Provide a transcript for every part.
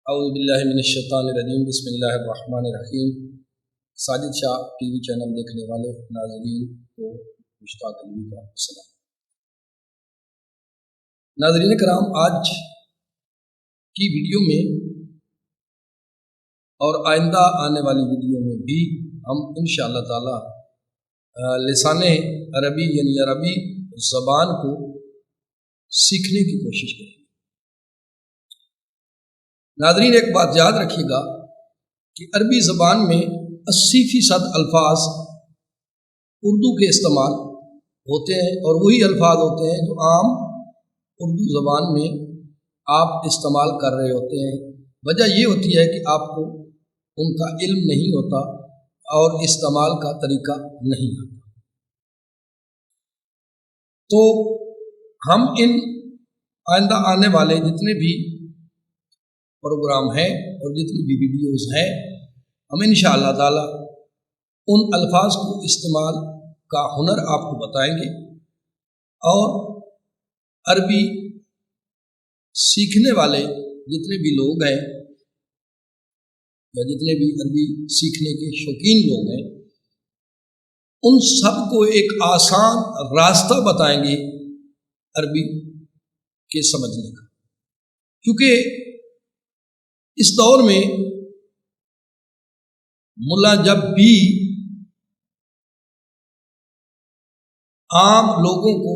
اعوذ باللہ من الشیطان الرجیم بسم اللہ الرحمن الرحیم۔ ساجد شاہ ٹی وی چینل دیکھنے والے ناظرین کو مشتاق علوی کا سلام۔ ناظرین کرام، آج کی ویڈیو میں اور آئندہ آنے والی ویڈیو میں بھی ہم انشاءاللہ تعالی لسان عربی یعنی عربی زبان کو سیکھنے کی کوشش کریں۔ ناظرین ایک بات یاد رکھیے گا کہ عربی زبان میں 80% الفاظ اردو کے استعمال ہوتے ہیں اور وہی الفاظ ہوتے ہیں جو عام اردو زبان میں آپ استعمال کر رہے ہوتے ہیں۔ وجہ یہ ہوتی ہے کہ آپ کو ان کا علم نہیں ہوتا اور استعمال کا طریقہ نہیں آتا۔ تو ہم ان آئندہ آنے والے جتنے بھی پروگرام ہیں اور جتنی بھی ویڈیوز ہیں، ہم انشاءاللہ تعالی ان الفاظ کو استعمال کا ہنر آپ کو بتائیں گے اور عربی سیکھنے والے جتنے بھی لوگ ہیں یا جتنے بھی عربی سیکھنے کے شوقین لوگ ہیں، ان سب کو ایک آسان راستہ بتائیں گے عربی کے سمجھنے کا، کیونکہ اس دور میں ملا جب بھی عام لوگوں کو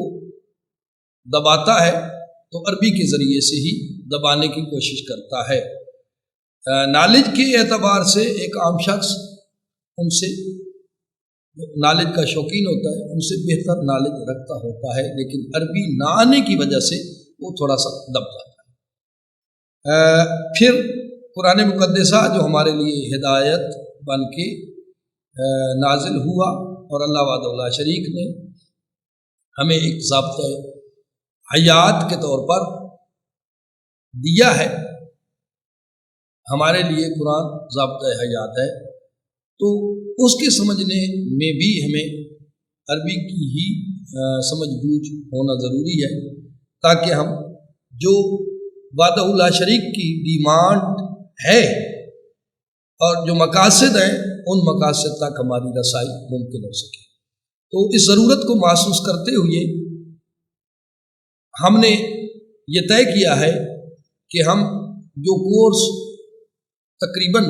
دباتا ہے تو عربی کے ذریعے سے ہی دبانے کی کوشش کرتا ہے۔ نالج کے اعتبار سے ایک عام شخص ان سے نالج کا شوقین ہوتا ہے، ان سے بہتر نالج رکھتا ہوتا ہے، لیکن عربی نہ آنے کی وجہ سے وہ تھوڑا سا دب جاتا ہے۔ پھر قرآن مقدسہ جو ہمارے لیے ہدایت بن کے نازل ہوا اور اللہ وحدہ لا شریک نے ہمیں ایک ضابطۂ حیات کے طور پر دیا ہے، ہمارے لیے قرآن ضابطۂ حیات ہے، تو اس کے سمجھنے میں بھی ہمیں عربی کی ہی سمجھ بوجھ ہونا ضروری ہے، تاکہ ہم جو وحدہ لا شریک کی ڈیمانڈ ہے اور جو مقاصد ہیں ان مقاصد تک ہماری رسائی ممکن ہو سکے۔ تو اس ضرورت کو محسوس کرتے ہوئے ہم نے یہ طے کیا ہے کہ ہم جو کورس تقریباً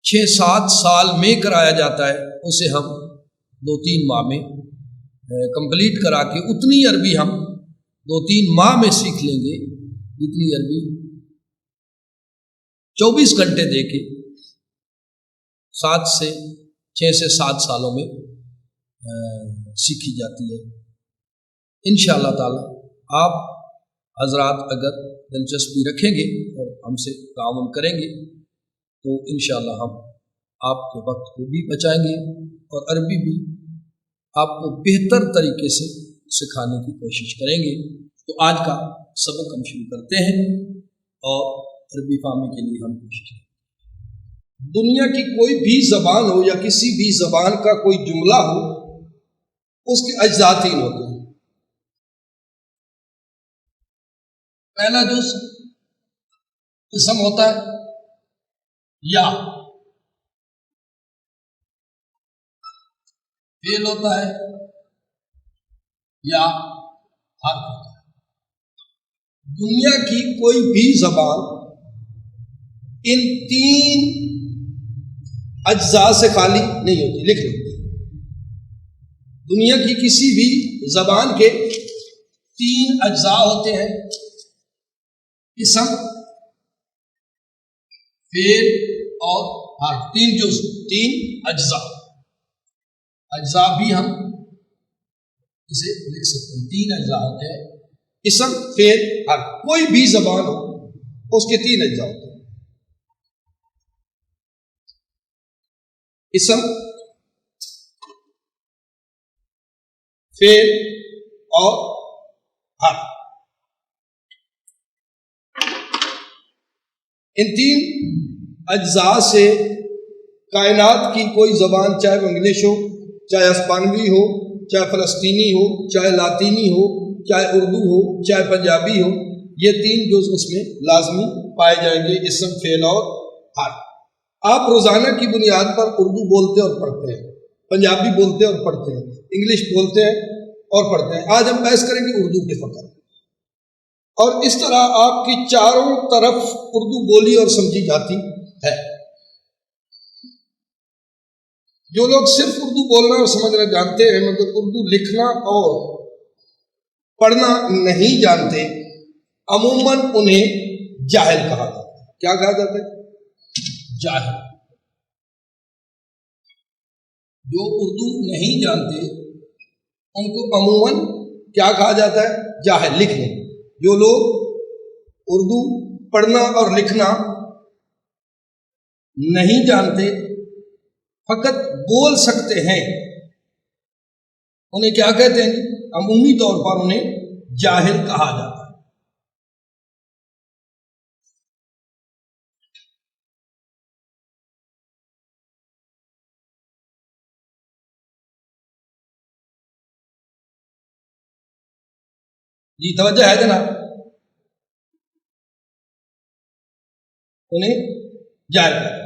6-7 سال میں کرایا جاتا ہے اسے ہم 2-3 ماہ میں کمپلیٹ کرا کے اتنی عربی ہم 2-3 ماہ میں سیکھ لیں گے جتنی عربی 24 گھنٹے دے کے 6 سے 7 سالوں میں سیکھی جاتی ہے۔ انشاءاللہ تعالی آپ حضرات اگر دلچسپی رکھیں گے اور ہم سے تعاون کریں گے تو انشاءاللہ ہم آپ کے وقت کو بھی بچائیں گے اور عربی بھی آپ کو بہتر طریقے سے سکھانے کی کوشش کریں گے۔ تو آج کا سبق ہم شروع کرتے ہیں اور عربی فہمی کے لیے ہم کوشش کریں۔ دنیا کی کوئی بھی زبان ہو یا کسی بھی زبان کا کوئی جملہ ہو، اس کے اجزاء 3 ہوتے ہیں۔ پہلا جز اسم ہوتا ہے یا، فعل ہوتا ہے یا حرف ہوتا ہے۔ دنیا کی کوئی بھی زبان ان 3 اجزاء سے خالی نہیں ہوتی۔ لکھ لو، دنیا کی کسی بھی زبان کے 3 اجزاء ہوتے ہیں: اسم، فعل اور حرف۔ 3 جز، 3 اجزاء۔ اجزاء بھی ہم اسے لکھ سکتے ہیں، 3 اجزاء ہوتے ہیں: اسم، فعل، حرف۔ کوئی بھی زبان ہو اس کے 3 اجزاء ہوتے ہیں: اسم، فعل اور حرف۔ ان 3 اجزاء سے کائنات کی کوئی زبان، چاہے وہ انگلش ہو، چاہے ہسپانوی ہو، چاہے فلسطینی ہو، چاہے لاطینی ہو، چاہے اردو ہو، چاہے پنجابی ہو، یہ 3 جز اس میں لازمی پائے جائیں گے، اسم، فعل اور حال۔ آپ روزانہ کی بنیاد پر اردو بولتے اور پڑھتے ہیں، پنجابی بولتے اور پڑھتے ہیں، انگلش بولتے ہیں اور پڑھتے ہیں۔ آج ہم بحث کریں گے اردو کے فقط، اور اس طرح آپ کی چاروں طرف اردو بولی اور سمجھی جاتی ہے۔ جو لوگ صرف اردو بولنا اور سمجھنا جانتے ہیں مگر اردو لکھنا اور پڑھنا نہیں جانتے، عموماً انہیں جاہل کہا جاتا ہے۔ کیا کہا جاتا ہے؟ جاہل۔ جو اردو نہیں جانتے ان کو عموماً کیا کہا جاتا ہے؟ جاہل، لکھنے۔ جو لوگ اردو پڑھنا اور لکھنا نہیں جانتے، فقط بول سکتے ہیں، انہیں کیا کہتے ہیں؟ عمومی طور پر انہیں جاہل کہا جاتا ہے۔ جی توجہ ہے جناب؟ انہیں جاہل کہا جاتا ہے۔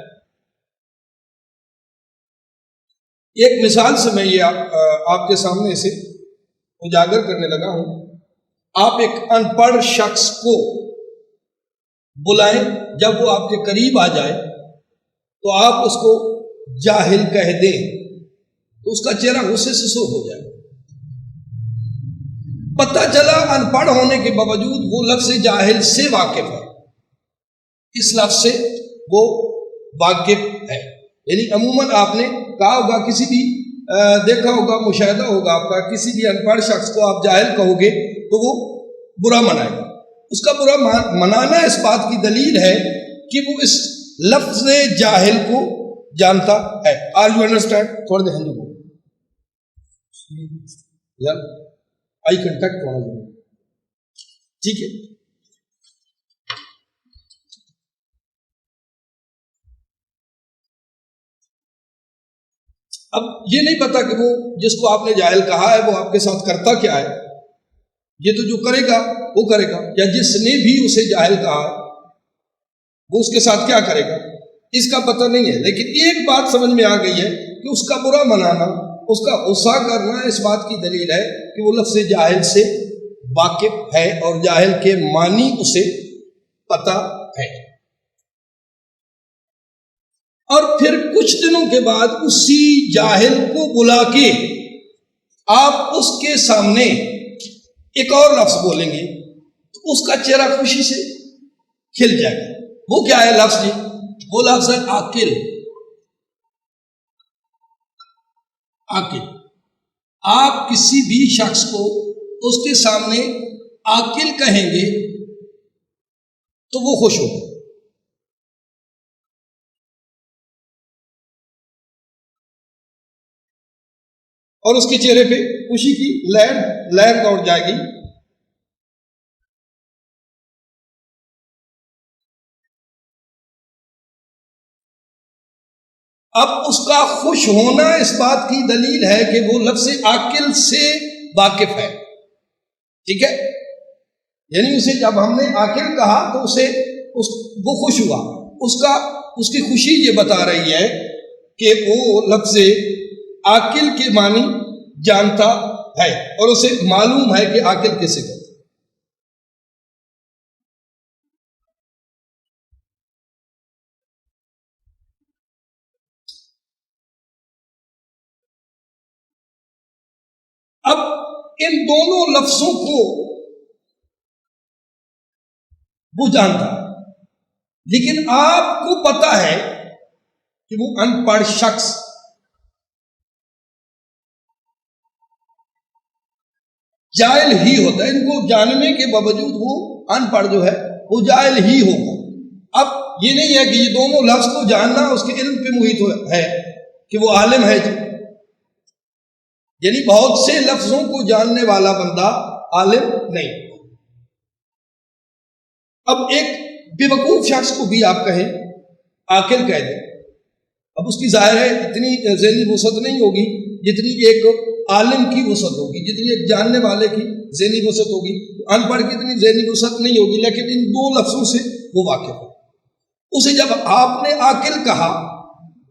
ایک مثال سے میں یہ آپ کے سامنے سے اجاگر کرنے لگا ہوں۔ آپ ایک ان پڑھ شخص کو بلائیں، جب وہ آپ کے قریب آ جائے تو آپ اس کو جاہل کہہ دیں تو اس کا چہرہ غصے سے سرخ ہو جائے۔ پتہ چلا ان پڑھ ہونے کے باوجود وہ لفظ جاہل سے واقف ہے، اس لفظ سے وہ واقف ہے۔ یعنی عموماً آپ نے کہا ہوگا، کسی بھی دیکھا ہوگا، مشاہدہ ہوگا آپ کا، کسی بھی ان پڑھ شخص کو آپ جاہل کہو گے تو وہ برا منائے گا۔ اس کا برا منانا اس بات کی دلیل ہے کہ وہ اس لفظ جاہل کو جانتا ہے۔ Are you understand? تھوڑے دیر ہندو بولو یار، آئی کنٹیکٹ ہونا ضروری، ٹھیک ہے؟ اب یہ نہیں پتا کہ وہ جس کو آپ نے جاہل کہا ہے وہ آپ کے ساتھ کرتا کیا ہے۔ یہ تو جو کرے گا وہ کرے گا، یا جس نے بھی اسے جاہل کہا ہے وہ اس کے ساتھ کیا کرے گا اس کا پتہ نہیں ہے۔ لیکن ایک بات سمجھ میں آ گئی ہے کہ اس کا برا منانا، اس کا غصہ کرنا اس بات کی دلیل ہے کہ وہ لفظ جاہل سے واقف ہے اور جاہل کے معنی اسے پتہ ہے۔ اور پھر کچھ دنوں کے بعد اسی جاہل کو بلا کے آپ اس کے سامنے ایک اور لفظ بولیں گے تو اس کا چہرہ خوشی سے کھل جائے گا۔ وہ کیا ہے لفظ؟ جی وہ لفظ ہے عاقل۔ عاقل۔ آپ کسی بھی شخص کو اس کے سامنے عاقل کہیں گے تو وہ خوش ہوگا۔ اور اس کے چہرے پہ خوشی کی لہر دوڑ جائے گی۔ اب اس کا خوش ہونا اس بات کی دلیل ہے کہ وہ لفظ عاقل سے واقف ہے، ٹھیک ہے؟ یعنی اسے جب ہم نے عاقل کہا تو وہ خوش ہوا۔ اس کی خوشی یہ بتا رہی ہے کہ وہ لفظ عاقل کے معنی جانتا ہے اور اسے معلوم ہے کہ عاقل کیسے کہتے ہیں۔ اب ان دونوں لفظوں کو وہ جانتا ہے، لیکن آپ کو پتا ہے کہ وہ ان پڑھ شخص جاہل ہی ہوتا ہے۔ ان کو جاننے کے باوجود وہ ان پڑھ جو ہے وہ جاہل ہی ہوگا۔ اب یہ نہیں ہے کہ یہ دونوں لفظ کو جاننا اس کے علم پہ محیط ہے کہ وہ عالم ہے جی، یعنی بہت سے لفظوں کو جاننے والا بندہ عالم نہیں۔ اب ایک بے وقوف شخص کو بھی آپ کہیں عاقل کہہ دیں، اب اس کی ظاہر ہے اتنی ذہنی وسعت نہیں ہوگی جتنی ایک عالم کی وسعت ہوگی، جتنی ایک جاننے والے کی ذہنی وسعت ہوگی، ان پڑھ کی اتنی ذہنی وسعت نہیں ہوگی، لیکن ان دو لفظوں سے وہ واقف ہے۔ اسے جب آپ نے عاقل کہا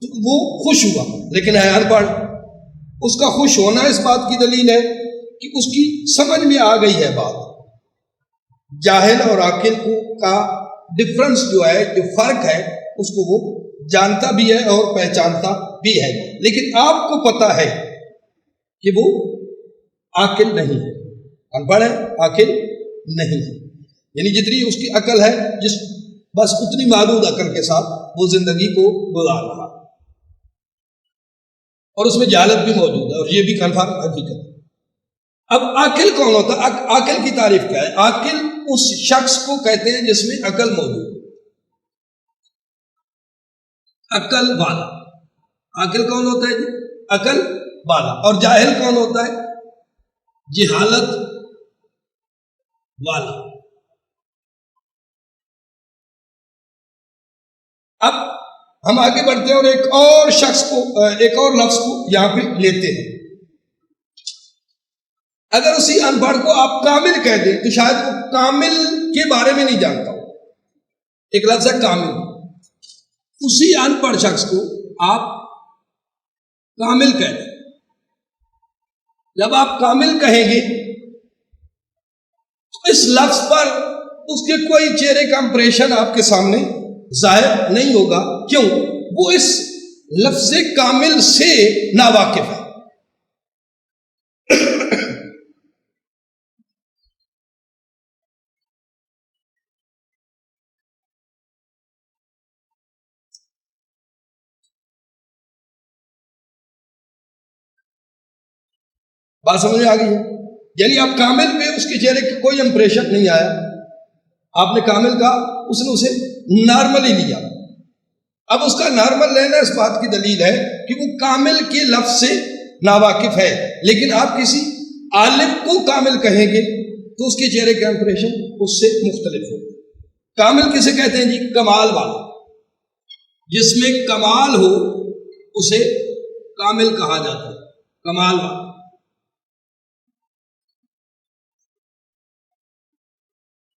تو وہ خوش ہوا، لیکن ہے ان پڑھ۔ اس کا خوش ہونا اس بات کی دلیل ہے کہ اس کی سمجھ میں آ گئی ہے بات۔ جاہل اور عاقل کا ڈفرنس جو ہے، جو فرق ہے، اس کو وہ جانتا بھی ہے اور پہچانتا بھی ہے، لیکن آپ کو پتا ہے کہ وہ عاقل نہیں ہے، ان پڑھ ہے، عاقل نہیں ہے۔ یعنی جتنی اس کی عقل ہے، بس اتنی محدود عقل کے ساتھ وہ زندگی کو گزار رہا، اور اس میں جہالت بھی موجود ہے، اور یہ بھی کنفرم حقیقت ہے۔ اب عاقل کون ہوتا ہے؟ عاقل کی تعریف کیا ہے؟ عاقل اس شخص کو کہتے ہیں جس میں عقل موجود ہے، عقل والا۔ عاقل کون ہوتا ہے جی؟ عقل والا۔ اور جاہل کون ہوتا ہے؟ جہالت والا۔ اب ہم آگے بڑھتے ہیں اور ایک اور شخص کو، ایک اور لفظ کو یہاں پہ لیتے ہیں۔ اگر اسی ان پڑھ کو آپ کامل کہہ دیں تو شاید وہ کامل کے بارے میں نہیں جانتا ہو۔ ایک لفظ ہے کامل، اسی ان پڑھ شخص کو آپ کامل کہہ دیں۔ جب آپ کامل کہیں گے تو اس لفظ پر اس کے کوئی چہرے کا امپریشن آپ کے سامنے ظاہر نہیں ہوگا۔ کیوں؟ وہ اس لفظ کامل سے ناواقف ہے۔ بات سمجھ میں آ گئی ہے؟ یعنی آپ کامل پہ اس کے چہرے کا کوئی امپریشن نہیں آیا، آپ نے کامل کہا، اس نے اسے نارمل ہی لیا۔ اب اس کا نارمل لینا اس بات کی دلیل ہے کہ وہ کامل کے لفظ سے ناواقف ہے، لیکن آپ کسی عالم کو کامل کہیں گے تو اس کے چہرے کا امپریشن اس سے مختلف ہوگا۔ کامل کسے کہتے ہیں جی؟ کمال والا۔ جس میں کمال ہو اسے کامل کہا جاتا ہے، کمال والا۔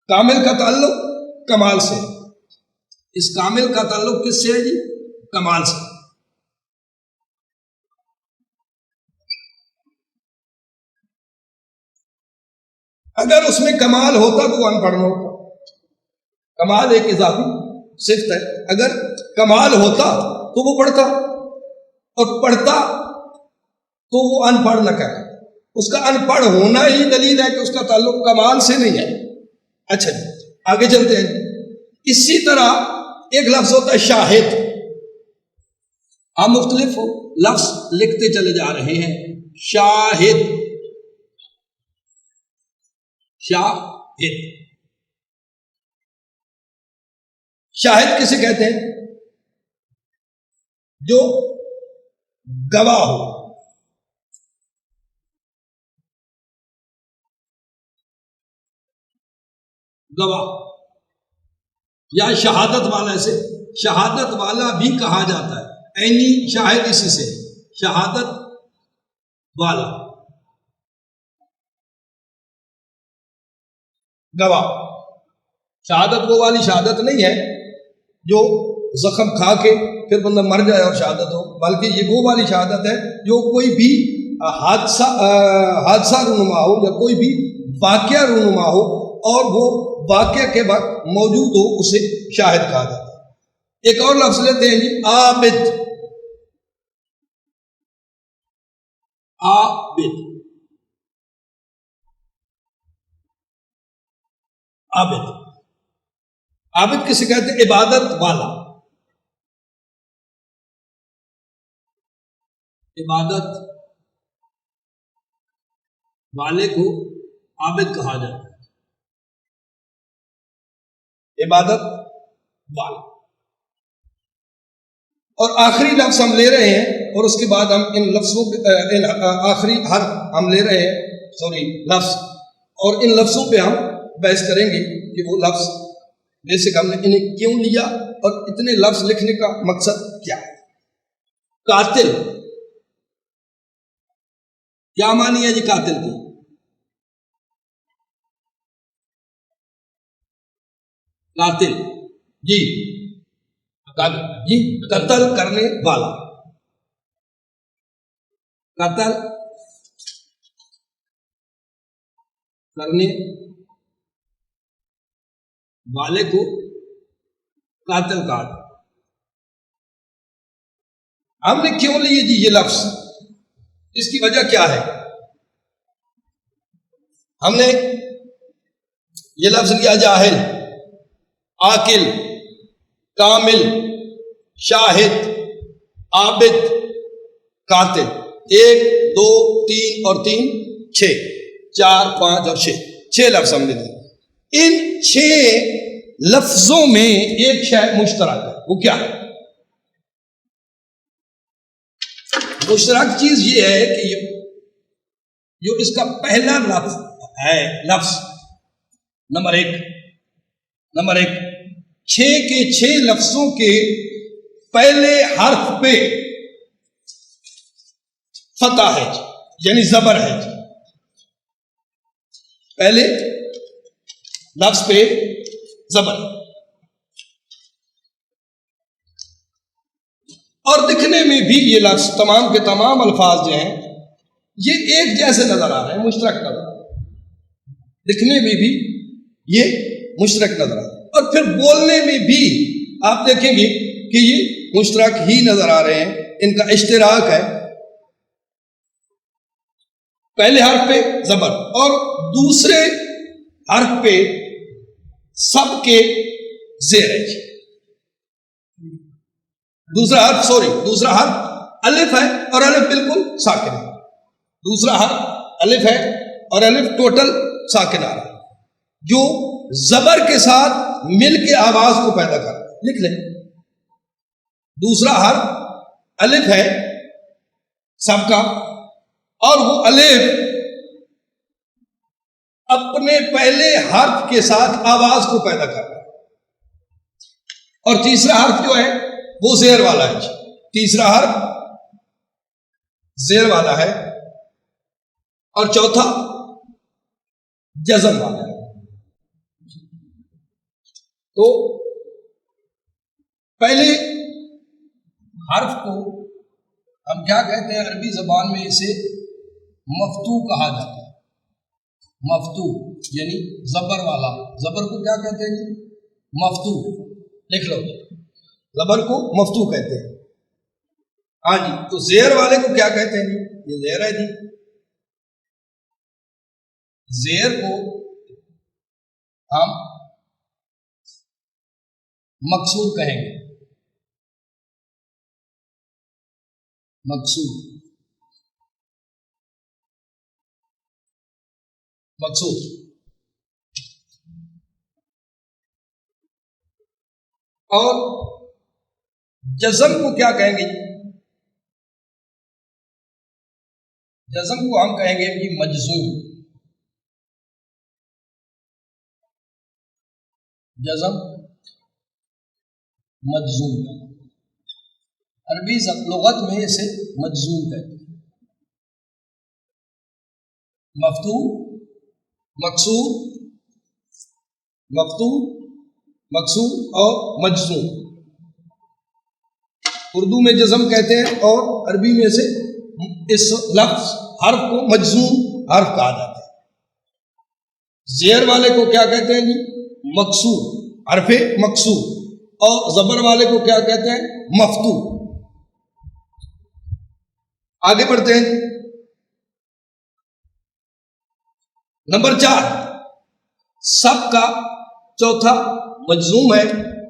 کامل کا تعلق کمال سے، اس کامل کا تعلق کس سے ہے جی؟ کمال سے۔ اگر اس میں کمال ہوتا تو وہ ان پڑھ ہوتا۔ کمال ایک اضافی صفت ہے، اگر کمال ہوتا تو وہ پڑھتا، اور پڑھتا تو وہ ان پڑھ نہ کہتا۔ اس کا ان پڑھ ہونا ہی دلیل ہے کہ اس کا تعلق کمال سے نہیں ہے۔ اچھا جی، آگے چلتے ہیں۔ اسی طرح ایک لفظ ہوتا ہے شاہد۔ آپ مختلف لفظ لکھتے چلے جا رہے ہیں۔ شاہد، شاہد، شاہد کسے کہتے ہیں؟ جو گواہ ہو۔ گواہ یا شہادت والا، سے شہادت والا بھی کہا جاتا ہے۔ عینی شاہد اسی سے، شہادت والا، گواہ۔ شہادت وہ والی شہادت نہیں ہے جو زخم کھا کے پھر بندہ مر جائے اور شہادت ہو، بلکہ یہ وہ والی شہادت ہے جو کوئی بھی حادثہ رونما ہو یا کوئی بھی واقعہ رونما ہو اور وہ واقعہ کے وقت موجود ہو، اسے شاہد کہا جاتا ہے۔ ایک اور لفظ لیتے ہیں جی، عابد۔ عابد، عابد، عابد کسے کہتے ہیں؟ عبادت والا۔ عبادت والے کو عابد کہا جاتا ہے، عبادت والا۔ اور آخری لفظ ہم لے رہے ہیں، اور اس کے بعد ہم ان لفظوں ان آخری حرف ہم لے رہے ہیں، لفظ، اور ان لفظوں پہ ہم بحث کریں گے کہ وہ لفظ بیسک ہم نے انہیں کیوں لیا اور اتنے لفظ لکھنے کا مقصد کیا ہے۔ قاتل، کیا معنی ہے جی قاتل کی؟ قاتل جی جی قتل کرنے والا، قتل کرنے والے کو قاتل کہا۔ ہم نے کیوں لیے جی یہ لفظ؟ اس کی وجہ کیا ہے؟ ہم نے یہ لفظ لیا جاہل، عاقل، کامل، شاہد، عابد، قاتل، 1 2 3 اور 3 6، 4 5 اور 6 لفظ ہم نے لیے۔ ان 6 لفظوں میں ایک شے مشترک ہے، وہ کیا ہے؟ مشترک چیز یہ ہے کہ جو اس کا پہلا لفظ ہے، لفظ نمبر ایک 6 کے 6 لفظوں کے پہلے حرف پہ فتح ہے، یعنی زبر ہے۔ پہلے لفظ پہ زبر، اور دکھنے میں بھی یہ لفظ تمام کے تمام الفاظ جو ہیں یہ ایک جیسے نظر آ رہے ہیں، مشترک نظر آ رہے ہیں، دکھنے میں بھی یہ مشترک نظر آ رہے ہیں، اور پھر بولنے میں بھی آپ دیکھیں گے کہ یہ مشترک ہی نظر آ رہے ہیں، ان کا اشتراک ہے۔ پہلے حرف پہ زبر اور دوسرے حرف پہ سب کے زیر ہے۔ دوسرا حرف الف ہے اور الف بالکل ساکن ہے، دوسرا حرف الف ہے اور الف ٹوٹل ساکن آ رہا ہے، جو زبر کے ساتھ مل کے آواز کو پیدا کر رہا ہے۔ لکھ لیں، دوسرا حرف الف ہے سب کا، اور وہ الف اپنے پہلے حرف کے ساتھ آواز کو پیدا کر رہا ہے، اور تیسرا حرف جو ہے وہ زیر والا ہے۔ تیسرا حرف زیر والا ہے اور چوتھا جزم والا ہے۔ تو پہلے حرف کو ہم کیا کہتے ہیں؟ عربی زبان میں اسے مفتو کہا جاتا ہے۔ مفتو یعنی زبر والا، زبر کو کیا کہتے ہیں جی؟ مفتو۔ لکھ لو، زبر کو مفتو کہتے ہیں۔ ہاں جی، تو زیر والے کو کیا کہتے ہیں جی؟ یہ زیر ہے جی، زیر کو ہم مقصور کہیں گے، مقصور اور جزم کو کیا کہیں گے؟ جزم کو ہم کہیں گے کہ مجزوم۔ جزم مجزوم، عربی لغت میں اسے مجزوم کہتے ہیں۔ مفتو، مقصور، مفتو، مقصور اور مجزوم، اردو میں جزم کہتے ہیں اور عربی میں سے اس لفظ حرف کو مجزوم حرف کہا جاتا ہے۔ زیر والے کو کیا کہتے ہیں جی؟ مقصور، حرف مقصور، اور زبر والے کو کیا کہتے ہیں؟ مفتو۔ آگے بڑھتے ہیں۔ نمبر 4 سب کا چوتھا مجزوم ہے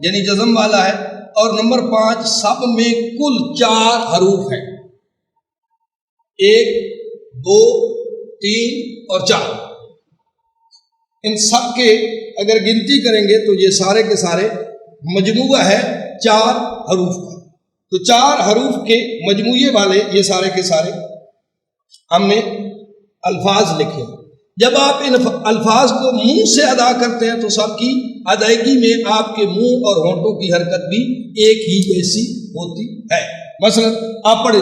یعنی جزم والا ہے، اور نمبر 5 سب میں کل 4 حروف ہیں، 1 2 3 اور 4۔ ان سب کے اگر گنتی کریں گے تو یہ سارے کے سارے مجموعہ ہے 4 حروف کا۔ تو 4 حروف کے مجموعے والے یہ سارے کے سارے ہم نے الفاظ لکھے۔ جب آپ ان الفاظ کو منہ سے ادا کرتے ہیں تو سب کی ادائیگی میں آپ کے منہ اور ہونٹوں کی حرکت بھی ایک ہی جیسی ہوتی ہے۔ مثلا آپ پڑھیں،